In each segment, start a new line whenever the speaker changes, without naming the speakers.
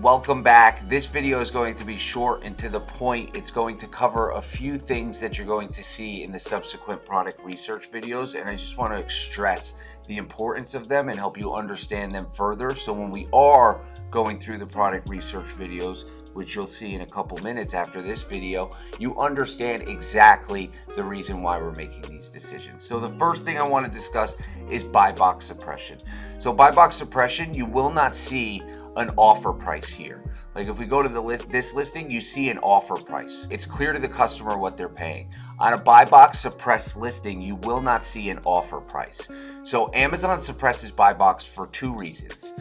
Welcome back. This video is going to be short and to the point. It's going to cover a few things that you're going to see in the subsequent product research videos, and I just want to stress the importance of them and help you understand them further. So when we are going through the product research videos, which you'll see in a couple minutes after this video, you understand exactly the reason why we're making these decisions. So the first thing I want to discuss is BuyBox suppression. So BuyBox suppression, you will not see an offer price here. Like if we go to this listing, you see an offer price. It's clear to the customer what they're paying. On a BuyBox suppressed listing, you will not see an offer price. So Amazon suppresses BuyBox for two reasons.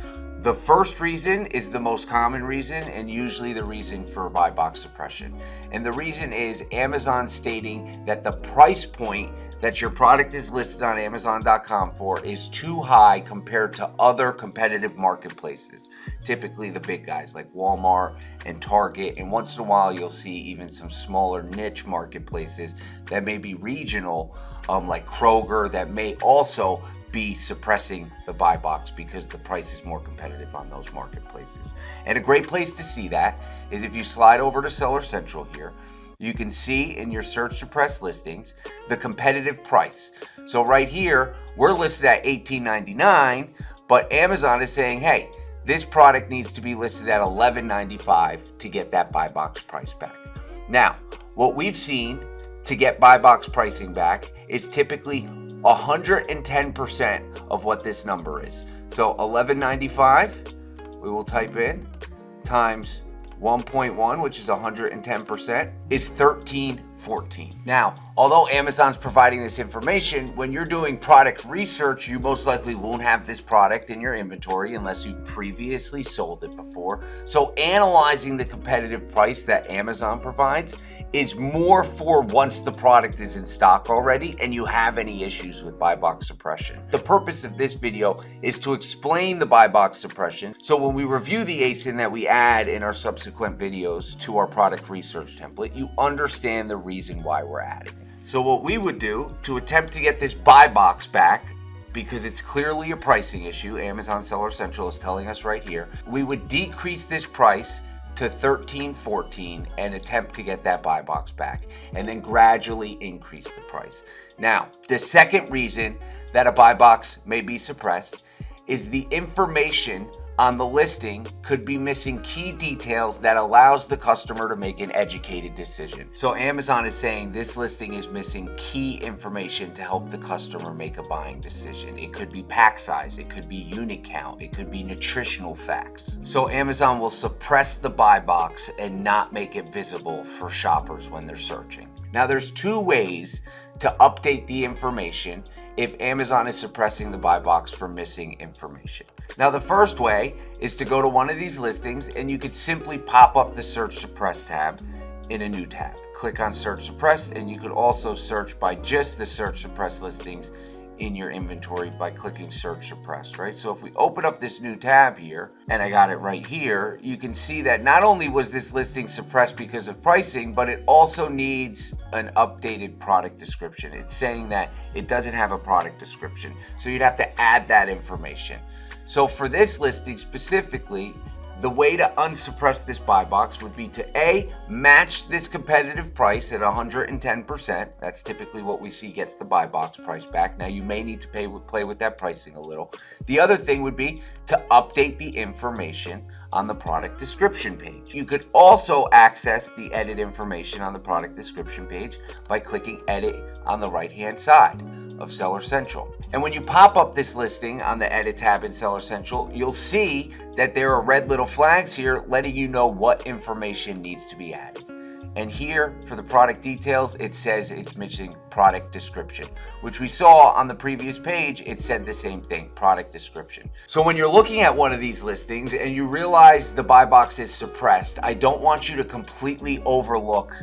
The first reason is the most common reason and usually the reason for BuyBox suppression. And the reason is Amazon stating that the price point that your product is listed on Amazon.com for is too high compared to other competitive marketplaces. Typically the big guys like Walmart and Target, and once in a while you'll see even some smaller niche marketplaces that may be regional, like Kroger, that may also be suppressing the BuyBox because the price is more competitive on those marketplaces. And a great place to see that is if you slide over to Seller Central here, you can see in your search suppressed listings the competitive price. So right here, we're listed at $18.99, but Amazon is saying, hey, this product needs to be listed at $11.95 to get that BuyBox price back. Now, what we've seen to get BuyBox pricing back is typically 110% of what this number is. So $11.95, we will type in, times 1.1, which is 110%, is $13.14. Now, although Amazon's providing this information, when you're doing product research, you most likely won't have this product in your inventory unless you've previously sold it before. So analyzing the competitive price that Amazon provides is more for once the product is in stock already and you have any issues with BuyBox suppression. The purpose of this video is to explain the BuyBox suppression, so when we review the ASIN that we add in our subsequent videos to our product research template, you understand the reason why we're adding it. So what we would do to attempt to get this BuyBox back, because it's clearly a pricing issue, Amazon Seller Central is telling us right here, we would decrease this price to $13.14 and attempt to get that BuyBox back, and then gradually increase the price. Now, the second reason that a BuyBox may be suppressed is the information on the listing could be missing key details that allows the customer to make an educated decision. So Amazon is saying this listing is missing key information to help the customer make a buying decision. It could be pack size, it could be unit count, it could be nutritional facts. So Amazon will suppress the BuyBox and not make it visible for shoppers when they're searching. Now there's two ways to update the information if Amazon is suppressing the BuyBox for missing information. Now the first way is to go to one of these listings and you could simply pop up the Search Suppress tab in a new tab. Click on Search Suppress, and you could also search by just the Search Suppress listings in your inventory by clicking Search Suppress, right? So if we open up this new tab here, and I got it right here, you can see that not only was this listing suppressed because of pricing, but it also needs an updated product description. It's saying that it doesn't have a product description, so you'd have to add that information. So for this listing specifically, the way to unsuppress this BuyBox would be to A, match this competitive price at 110%. That's typically what we see gets the BuyBox price back. Now you may need to play with that pricing a little. The other thing would be to update the information on the product description page. You could also access the edit information on the product description page by clicking edit on the right-hand side of Seller Central. And when you pop up this listing on the edit tab in Seller Central, you'll see that there are red little flags here letting you know what information needs to be added. And here for the product details, it says it's missing product description, which we saw on the previous page. It said the same thing, product description. So when you're looking at one of these listings and you realize the BuyBox is suppressed, I don't want you to completely overlook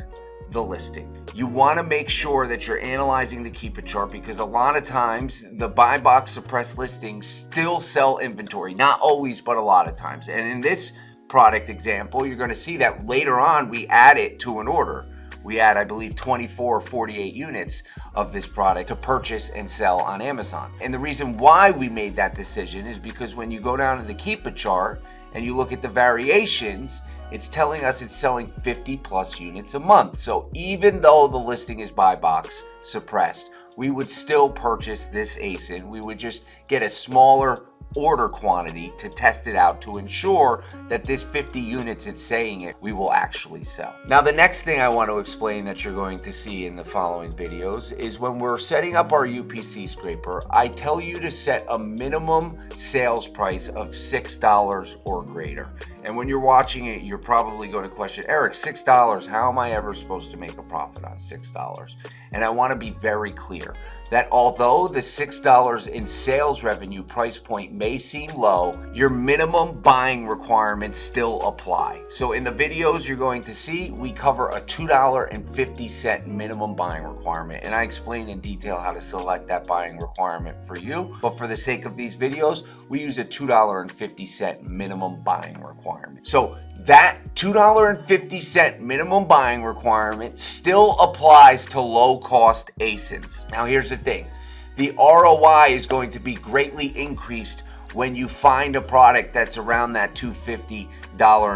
the listing. You want to make sure that you're analyzing the Keepa Chart, because a lot of times the BuyBox suppressed listings still sell inventory. Not always, but a lot of times. And in this product example, you're going to see that later on we add it to an order. We add, I believe, 24 or 48 units of this product to purchase and sell on Amazon. And the reason why we made that decision is because when you go down to the Keepa Chart and you look at the variations, it's telling us it's selling 50 plus units a month. So even though the listing is BuyBox suppressed, we would still purchase this ASIN. We would just get a smaller order quantity to test it out to ensure that this 50 units it's saying it we will actually sell. Now the next thing I want to explain that you're going to see in the following videos is when we're setting up our UPC scraper, I tell you to set a minimum sales price of $6 or greater. And when you're watching it, you're probably going to question, Eric, $6, how am I ever supposed to make a profit on $6? And I want to be very clear that although the $6 in sales revenue price point may seem low, your minimum buying requirements still apply. So in the videos you're going to see, we cover a $2.50 minimum buying requirement, and I explain in detail how to select that buying requirement for you. But for the sake of these videos, we use a $2.50 minimum buying requirement. So that $2.50 minimum buying requirement still applies to low-cost ASINs. Now here's the thing. The ROI is going to be greatly increased when you find a product that's around that $250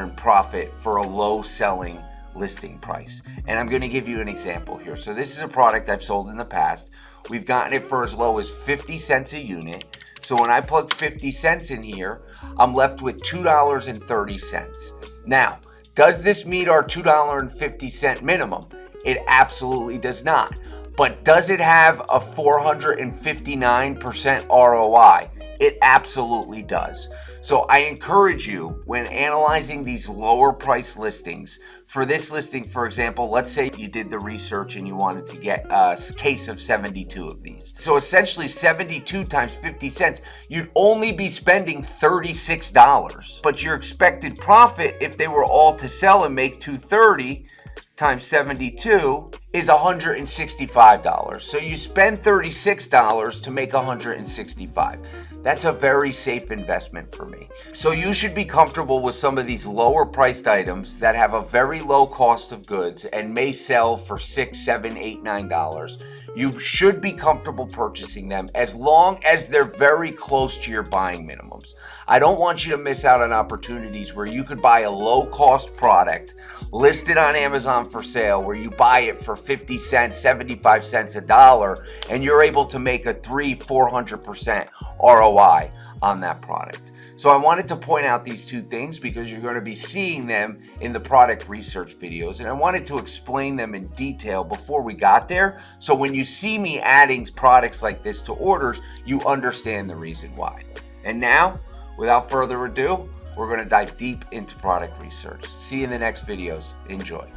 in profit for a low selling listing price. And I'm going to give you an example here. So this is a product I've sold in the past. We've gotten it for as low as 50 cents a unit. So when I plug 50 cents in here, I'm left with $2.30. Now, does this meet our $2.50 minimum? It absolutely does not. But does it have a 459% ROI? It absolutely does. So I encourage you, when analyzing these lower price listings, for this listing, for example, let's say you did the research and you wanted to get a case of 72 of these. So essentially 72 times 50 cents, you'd only be spending $36. But your expected profit, if they were all to sell and make $230 times 72, is $165. So you spend $36 to make $165. That's a very safe investment for me. So you should be comfortable with some of these lower priced items that have a very low cost of goods and may sell for $6, $7, $8, $9. You should be comfortable purchasing them as long as they're very close to your buying minimums. I don't want you to miss out on opportunities where you could buy a low cost product listed on Amazon for sale, where you buy it for 50 cents, 75 cents, $1, and you're able to make a 400% ROI on that product. So I wanted to point out these two things because you're going to be seeing them in the product research videos, and I wanted to explain them in detail before we got there. So when you see me adding products like this to orders, you understand the reason why. And now, without further ado, we're going to dive deep into product research. See you in the next videos. Enjoy.